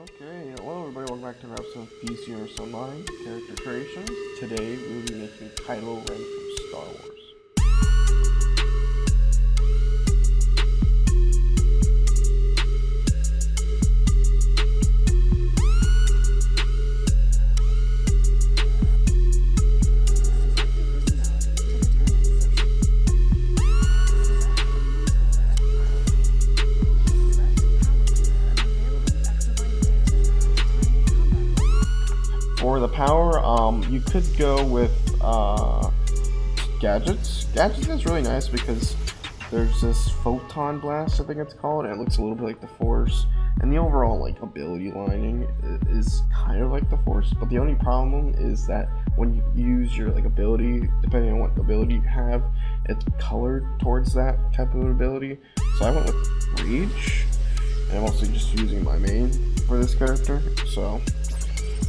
Okay, hello everybody, welcome back to another episode of DCUO Online Character Creations. Today we will be making Kylo Ren from Star Wars. For the power, you could go with gadgets. Gadgets is really nice because there's this photon blast, I think it's called, and it looks a little bit like the Force. And the overall like ability lining is kind of like the Force, but the only problem is that when you use your like ability, depending on what ability you have, it's colored towards that type of ability. So I went with Rage, and I'm also just using my main for this character. So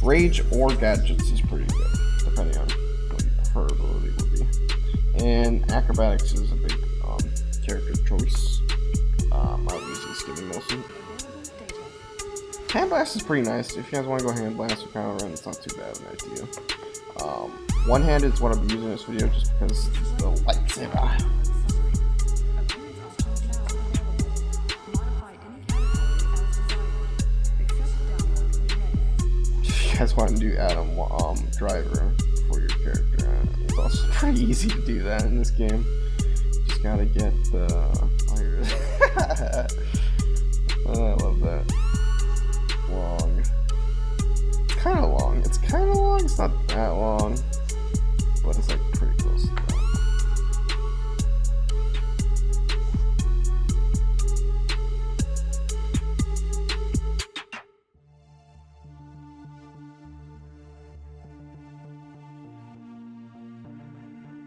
Rage or gadgets is pretty good, depending on what your preferred ability would be. And acrobatics is a big character choice. I'll be using skimming mostly. Hand blast is pretty nice. If you guys want to go hand blast or Kylo Ren, it's not too bad of an idea. One hand is what I'll be using in this video just because it's the lightsaber. You guys want to do Adam Driver for your character. It's also pretty easy to do that in this game. Just gotta get the oh, I love that. Long. It's kind of long. It's kind of long. It's not that long, but it's like pretty close to that.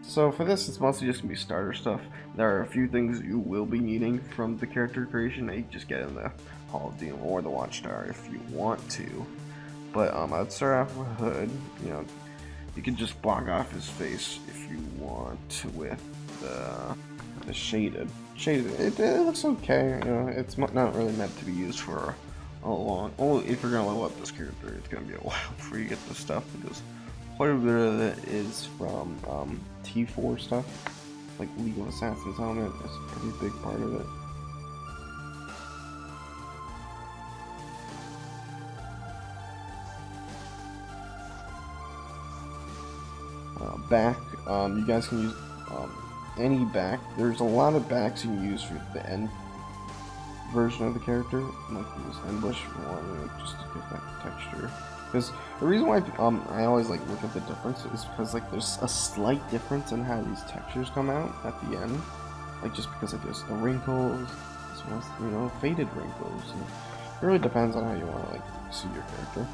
So for this, it's mostly just going to be starter stuff. There are a few things you will be needing from the character creation that you can just get in the Hall of Doom or the Watchtower if you want to. But I'd start off with Hood. You know, you can just block off his face if you want with the shaded. It looks okay. You know, it's not really meant to be used for a long. Only if you're going to level up this character, it's going to be a while before you get this stuff because quite a bit of it is from T4 stuff, like League of Assassins helmet is a pretty big part of it. Back, you guys can use any back. There's a lot of backs you can use for the end version of the character, like use ambush if you want just to get that texture. Because the reason why I always like look at the difference is because like there's a slight difference in how these textures come out at the end, like just because like there's the wrinkles, as well as, you know, faded wrinkles. And it really depends on how you want to like see your character.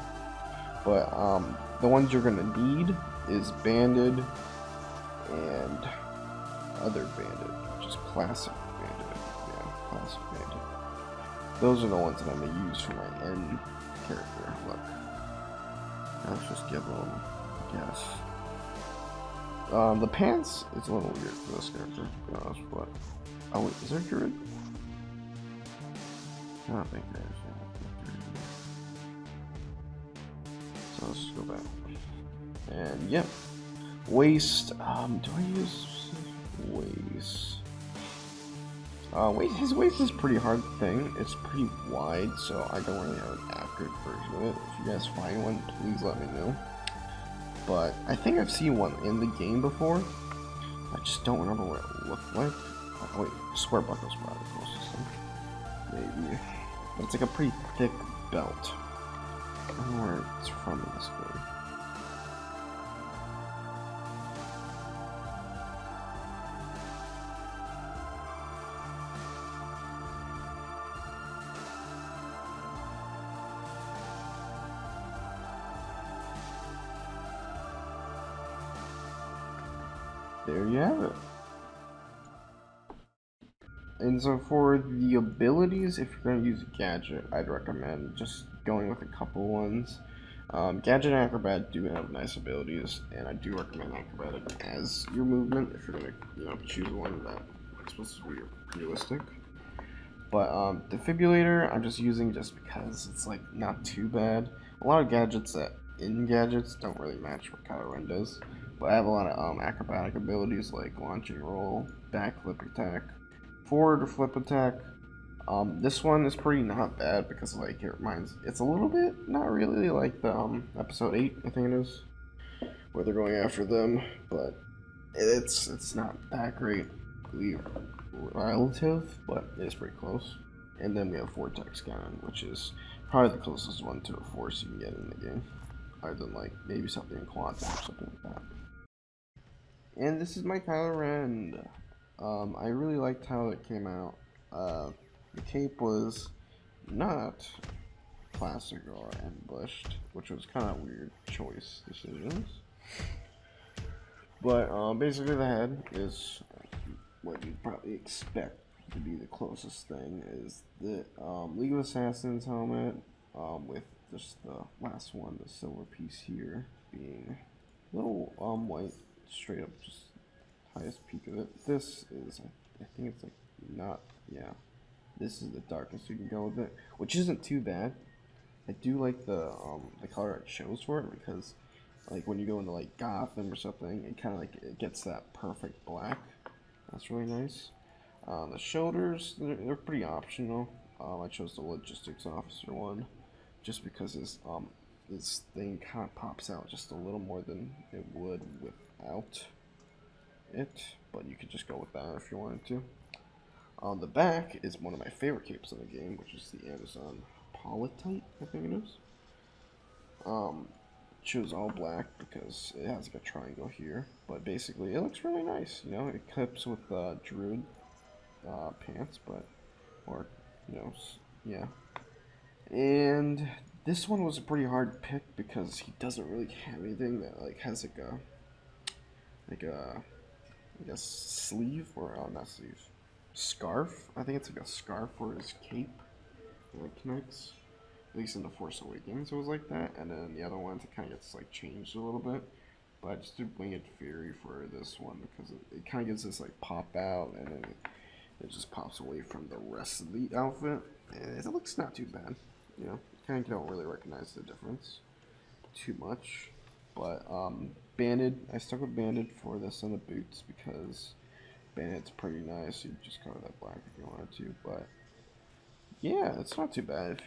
But the ones you're gonna need is banded and other banded, which is classic banded. Yeah, classic banded. Those are the ones that I'm gonna use for my end character. Look. Let's just give them a guess. The pants is a little weird for this character, to be honest, but oh wait, is there a druid? I don't think there is. So let's just go back. And yeah. Waist, do I use waist? His waist is a pretty hard thing. It's pretty wide, so I don't really have an accurate version of it. If you guys find one, please let me know. But I think I've seen one in the game before. I just don't remember what it looked like. Oh, wait, square buckle's probably the closest thing. Maybe. But it's like a pretty thick belt. I don't know where it's from in this game. There you have it. And so for the abilities, if you're going to use a gadget, I'd recommend just going with a couple ones. Gadget and Acrobat do have nice abilities, and I do recommend Acrobatic as your movement if you're going to choose one that's supposed to be realistic. But defibrillator I'm just using just because it's like not too bad. A lot of gadgets that gadgets don't really match what Kylo Ren does. But I have a lot of acrobatic abilities like launching roll, backflip attack, forward flip attack. This one is pretty not bad because like it's a little bit not really like the episode 8 I think it is, where they're going after them, but it's not that great relative, but it's pretty close. And then we have Vortex Cannon, which is probably the closest one to a force you can get in the game, other than like maybe something in Quantum or something like that. And this is my Kylo Ren. I really liked how it came out. The cape was not classic or ambushed, which was kind of weird choice decisions. But basically, the head is what you'd probably expect to be the closest thing. Is the League of Assassins helmet with just the last one, the silver piece here, being a little white, straight up, just highest peak of it. This is, I think it's like not, yeah. This is the darkest you can go with it, which isn't too bad. I do like the color it shows for it because like when you go into like Gotham or something, it kind of like it gets that perfect black. That's really nice. The shoulders, they're pretty optional. I chose the logistics officer one just because this thing kind of pops out just a little more than it would without it, but you could just go with that if you wanted to. On the back is one of my favorite capes in the game, which is the Amazon Politite, I think it is. Choose all black because it has like a triangle here, but basically it looks really nice. You know, it clips with Druid pants, but or you know, yeah. And this one was a pretty hard pick because he doesn't really have anything that like has like a I guess sleeve or not sleeve, scarf. I think it's like a scarf for his cape. It like connects. At least in the Force Awakens, it was like that, and then the other ones it kind of gets like changed a little bit. But I just did Winged Fury for this one because it kind of gives this like pop out, and then it just pops away from the rest of the outfit. And it looks not too bad. You know, kind of don't really recognize the difference too much. But banded, I stuck with banded for this on the boots because banded's pretty nice. You just cover that black if you wanted to, but yeah, it's not too bad.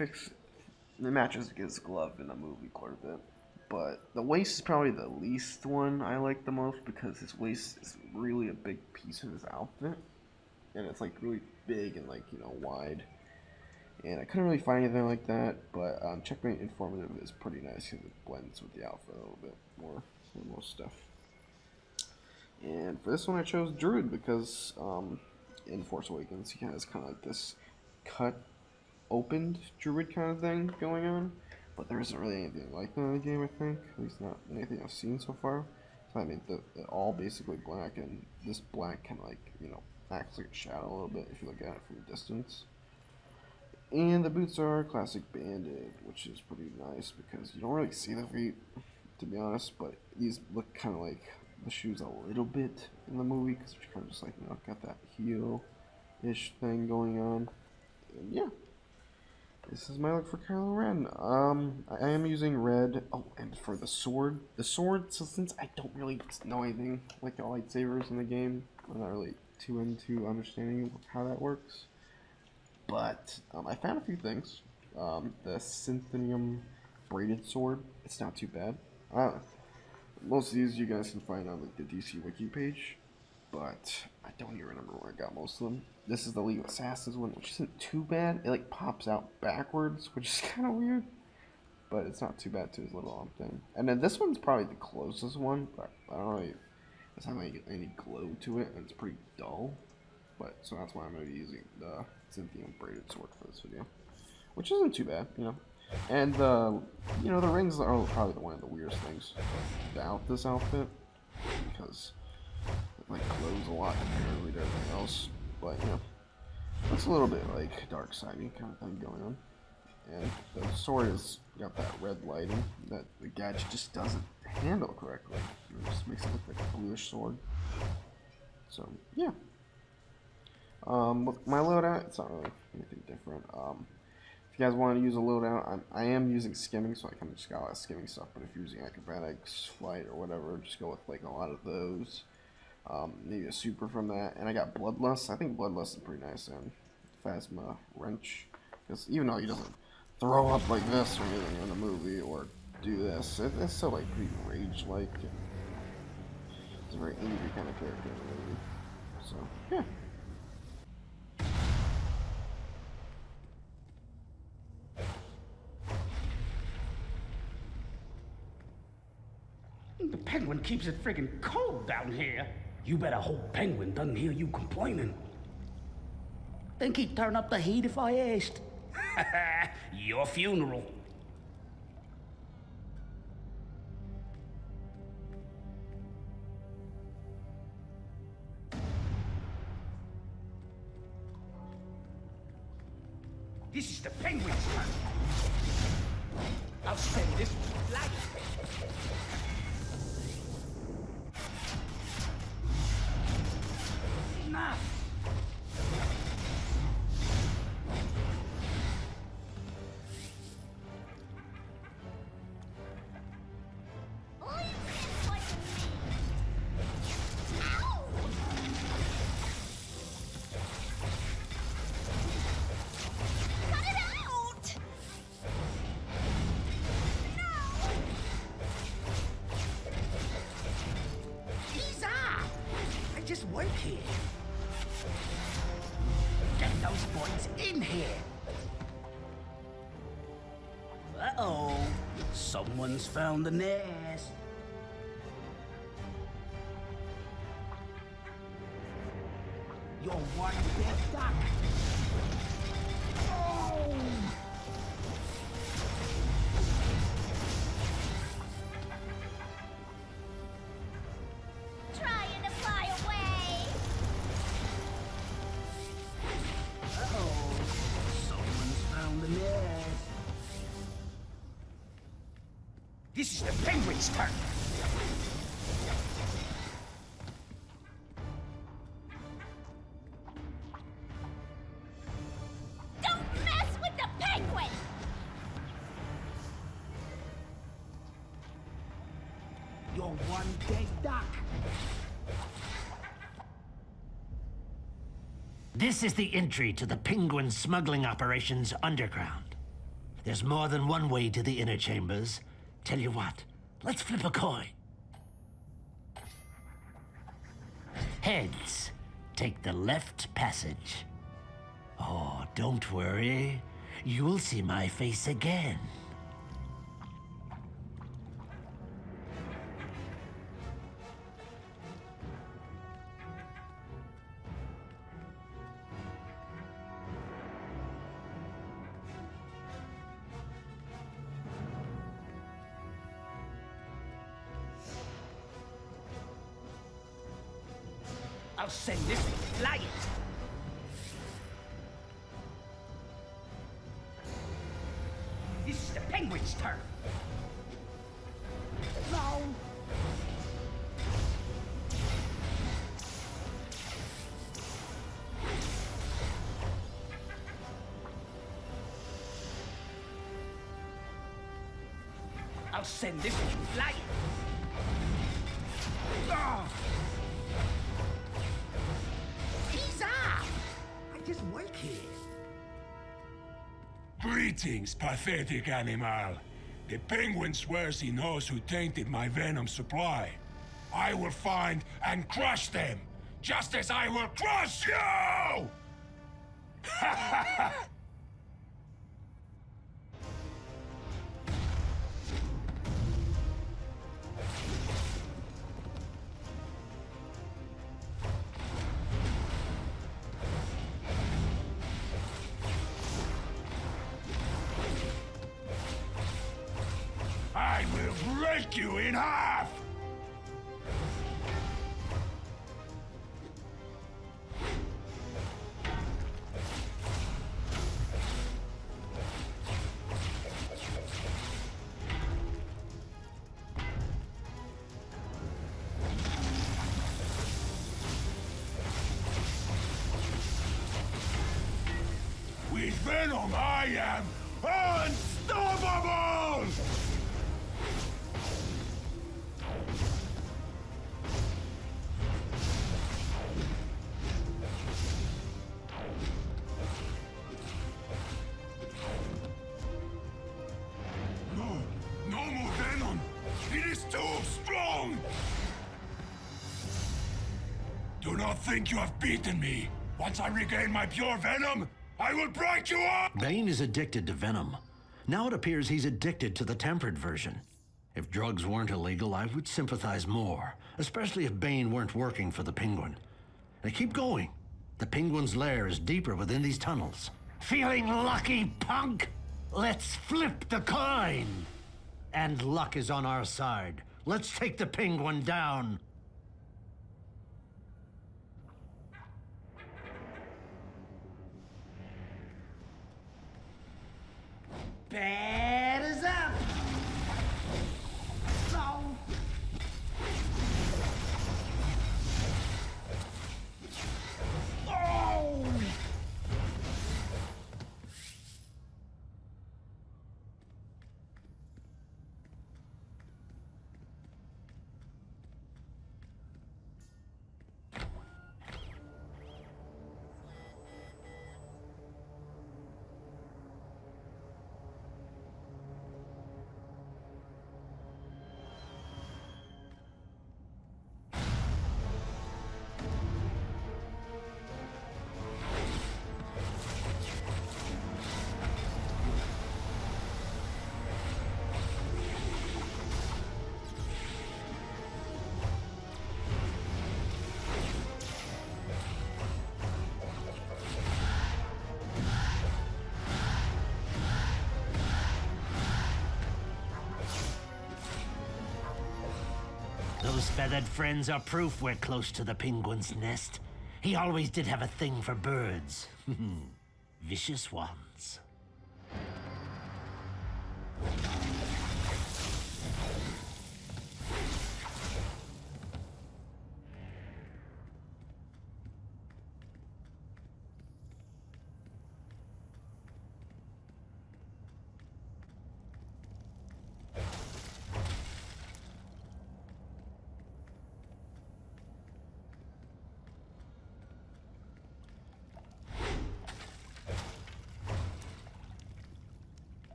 It matches his glove in the movie quite a bit. But the waist is probably the least one I like the most because his waist is really a big piece of his outfit. And it's like really big and like, you know, wide. And I couldn't really find anything like that, but Checkmate Informative is pretty nice because it blends with the outfit a little bit more than most stuff. And for this one I chose Druid because in Force Awakens he has kind of like this cut opened Druid kind of thing going on, but there isn't really anything like that in the game, I think. At least not anything I've seen so far. So I mean, they're all basically black, and this black can like, you know, acts like a shadow a little bit if you look at it from a distance. And the boots are classic banded, which is pretty nice because you don't really see the feet, to be honest, but these look kind of like the shoes a little bit in the movie because they're kind of just like, you know, got that heel-ish thing going on. And yeah. This is my look for Kylo Ren. I am using red. Oh, and for the sword. So since I don't really know anything like the lightsabers in the game, I'm not really too into understanding how that works. But I found a few things. The Synthenium braided sword. It's not too bad. Most of these you guys can find on like the DC Wiki page, but I don't even remember where I got most of them. This is the League of Assassins one, which isn't too bad. It like pops out backwards, which is kind of weird, but it's not too bad to his little arm thing. And then this one's probably the closest one, but I don't really. It's not really any glow to it, and it's pretty dull. But so that's why I'm going to be using the Cynthium braided sword for this video, which isn't too bad, you know. And you know, the rings are probably one of the weirdest things about this outfit because it like glows a lot compared to everything else. But you know, it's a little bit like dark siding kind of thing going on. And the sword has got that red lighting that the gadget just doesn't handle correctly. It just makes it look like a bluish sword. So yeah. With my loadout, it's not really anything different. If you guys want to use a loadout, I am using skimming, so I kind of just got a lot of skimming stuff. But if you're using acrobatics, flight, or whatever, just go with like a lot of those. Maybe a super from that, and I got bloodlust. I think bloodlust is pretty nice, and phasma wrench, because even though he doesn't throw up like this or anything in the movie or do this, it's still like pretty rage-like. He's a very angry kind of character in the movie. So yeah. The penguin keeps it friggin' cold down here. You better hope Penguin doesn't hear you complaining. Think he'd turn up the heat if I asked? Your funeral. This is the penguin's turn. I'll send this one light. Enough. Just work here. Get those boys in here. Uh-oh. Someone's found the nest. You're one dead duck. Oh! This is the penguin's turn. Don't mess with the penguin! You're one dead duck. This is the entry to the penguin smuggling operations underground. There's more than one way to the inner chambers. Tell you what, let's flip a coin. Heads, take the left passage. Oh, don't worry. You'll see my face again. I'll send this one flying. This is the penguin's turn. No. I'll send this one flying. Oh. Just work here. Greetings, pathetic animal. The penguin swears he knows who tainted my venom supply. I will find and crush them, just as I will crush you! I will break you in half! I am unstoppable! No more venom! It is too strong! Do not think you have beaten me! Once I regain my pure venom, I will break you up! Bane is addicted to venom. Now it appears he's addicted to the tempered version. If drugs weren't illegal, I would sympathize more, especially if Bane weren't working for the Penguin. Now keep going. The Penguin's lair is deeper within these tunnels. Feeling lucky, punk? Let's flip the coin! And luck is on our side. Let's take the Penguin down. Bad is up! No! Oh! Those feathered friends are proof we're close to the Penguin's nest. He always did have a thing for birds. Vicious ones.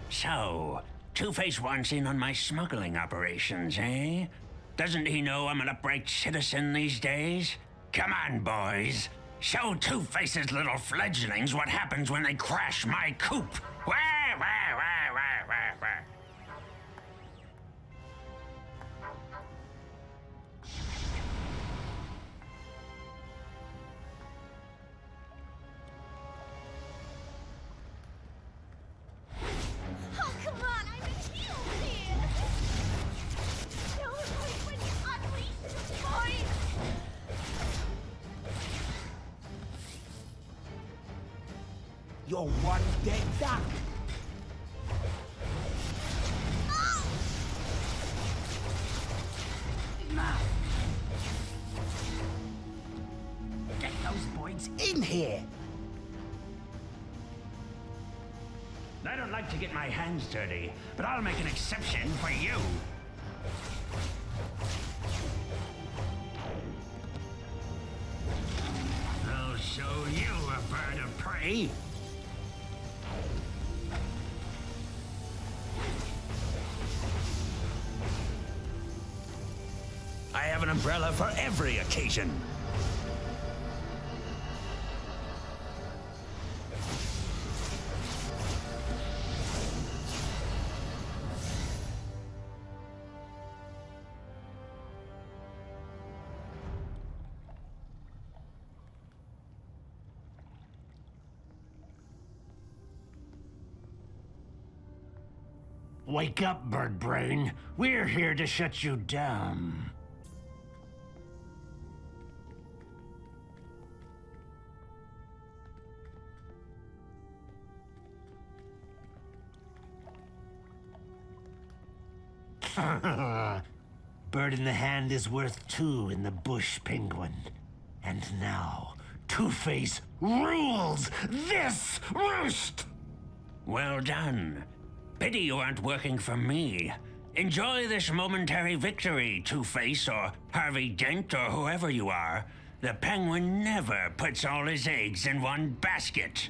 So, Two-Face wants in on my smuggling operations, eh? Doesn't he know I'm an upright citizen these days? Come on, boys. Show Two-Face's little fledglings what happens when they crash my coop. Wah, wah, wah, wah, wah, wah. Oh, come on, I'm in heels here! Don't wait when you unleash your voice! You're one dead duck! Now! Get those boys in here! I don't like to get my hands dirty, but I'll make an exception for you. I'll show you a bird of prey. I have an umbrella for every occasion. Wake up, bird brain. We're here to shut you down. bird in the hand is worth two in the bush, Penguin. And now, Two-Face rules this roost! Well done. Pity you aren't working for me. Enjoy this momentary victory, Two-Face or Harvey Dent or whoever you are. The Penguin never puts all his eggs in one basket.